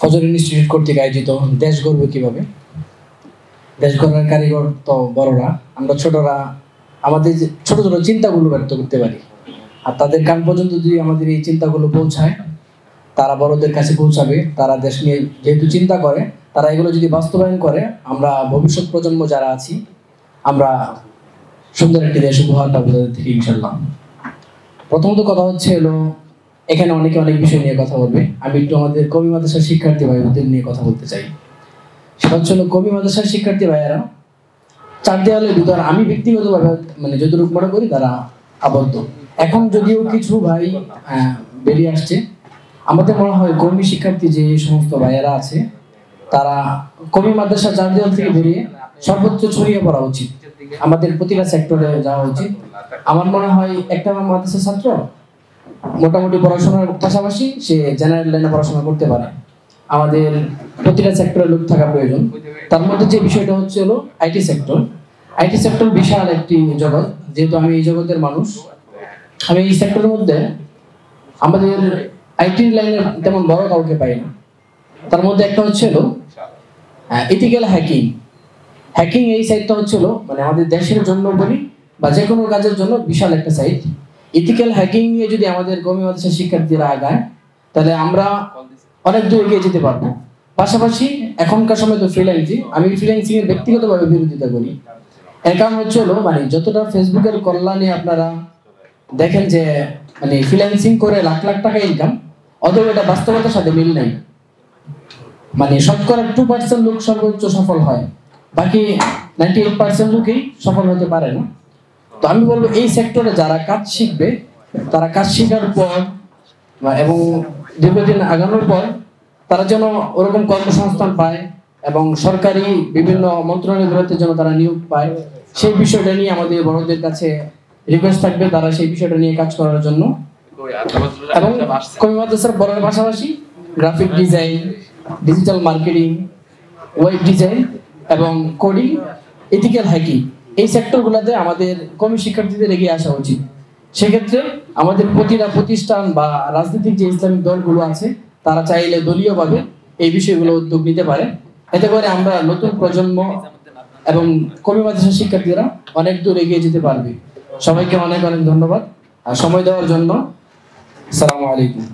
ফজর ইনস্টিটিউট কর্তৃক আয়োজিত দেশ গড়বে কিভাবে। দেশ গড়ার কারিগর তো বড়রা, আমরা ছোটরা আমাদের ছোট ছোট চিন্তাগুলো ব্যক্ত করতে পারি, আর তাদের কান পর্যন্ত যদি আমাদের এই চিন্তাগুলো পৌঁছায়, তারা বড়দের কাছে পৌঁছাবে। তারা দেশ নিয়ে যেহেতু চিন্তা করে, তারা এগুলো যদি বাস্তবায়ন করে, আমরা ভবিষ্যৎ প্রজন্ম যারা আছি, আমরা সুন্দর একটি দেশ উপহার পাবো তাদের থেকে ইনশাল্লাহ। প্রথমত কথা হচ্ছে হলো, এখানে অনেকে অনেক বিষয় নিয়ে কথা বলবে, আমি একটু আমাদের কওমি মাদ্রাসার শিক্ষার্থী ভাইদের নিয়ে কথা বলতে চাই। সেটা হচ্ছে হলো, কওমি মাদ্রাসার শিক্ষার্থী ভাইয়েরা চার দেওয়ালের ভিতর আমি ব্যক্তিগতভাবে মানে যতটুকু মনে করি তারা আবদ্ধ। এখন যদিও কিছু ভাই বেরিয়ে আসছে, আমাদের মনে হয় কওমি শিক্ষার্থী যে সমস্ত ভাইয়েরা আছে, তারা কওমি মাদ্রাসা চার দেওয়াল থেকে বেরিয়ে সর্বোচ্চ ছড়িয়ে পড়া উচিত, আমাদের প্রতিটা সেক্টরে যাওয়া উচিত। আমার মনে হয় একটা মাদ্রাসার ছাত্র মোটামুটি পড়াশোনার পাশাপাশি সে জেনারেল লাইনে পড়াশোনা করতে পারে। আমাদের প্রতিটা সেক্টরে লোক থাকা প্রয়োজন। তার মধ্যে যে বিষয়টা হচ্ছে হলো আইটি সেক্টর। আইটি সেক্টর বিশাল একটি জগৎ, যেহেতু আমি এই জগতের মানুষ, আমি এই সেক্টরের মধ্যে আমাদের আইটি লাইনে তেমন বড় কাউকে পাই না। তার মধ্যে একটা হচ্ছে হলো ইথিক্যাল হ্যাকিং। হ্যাকিং এই সাইটটা হচ্ছে হলো মানে আমাদের দেশের জন্য বলি বা যে কোনো কাজের জন্য বিশাল একটা সাইট। ইথিক্যাল হ্যাকিং নিয়ে যদি আমাদের কওমি মাদ্রাসার শিক্ষার্থীরা আগায়, তাহলে আমরা অনেক দূর এগিয়ে যেতে পারবো। পাশাপাশি এখনকার সময় তো ফ্রিল্যান্সিং, আমি ফ্রিল্যান্সিং এর ব্যক্তিগতভাবে বিরোধিতা করি। এর কারণ হচ্ছে হলো মানে যতটা ফেসবুকের কল্যাণে আপনারা দেখেন যে মানে ফ্রিল্যান্সিং করে লাখ লাখ টাকা ইনকাম, অথবা এটা বাস্তবতার সাথে মিল নাই। মানে শতকরা 2% লোক সর্বোচ্চ সফল হয়, বাকি 98% লোকই সফল হতে পারে না। তো আমি বলবো এই সেক্টরে যারা কাজ শিখবে, তারা কাজ শেখার পর এবং দীর্ঘদিন আগানোর পর তারা যেন ওরকম কর্মসংস্থান পায় এবং সরকারি বিভিন্ন মন্ত্রণালয়গুলোতে যেন তারা নিয়োগ পায়, সেই বিষয়টা নিয়ে আমাদের বড়দের কাছে রিকোয়েস্ট থাকবে তারা সেই বিষয়টা নিয়ে কাজ করার জন্য। এবং কওমি মাদ্রাসার বড়ের পাশাপাশি graphic design, digital marketing, web design এবং কোডিং, এথিক্যাল হ্যাকিং, এই সেক্টরগুলোতে আমাদের কওমি শিক্ষার্থীদের এগিয়ে আসা উচিত। সেক্ষেত্রে আমাদের প্রতিটা প্রতিষ্ঠান বা রাজনৈতিক যে ইসলামিক দলগুলো আছে, তারা চাইলে দলীয়ভাবে এই বিষয়গুলো উদ্যোগ নিতে পারে। এতে করে আমরা নতুন প্রজন্ম এবং কওমি মাদ্রাসার শিক্ষার্থীরা অনেক দূর এগিয়ে যেতে পারবে। সবাইকে অনেক অনেক ধন্যবাদ আর সময় দেওয়ার জন্য। আসসালামু আলাইকুম।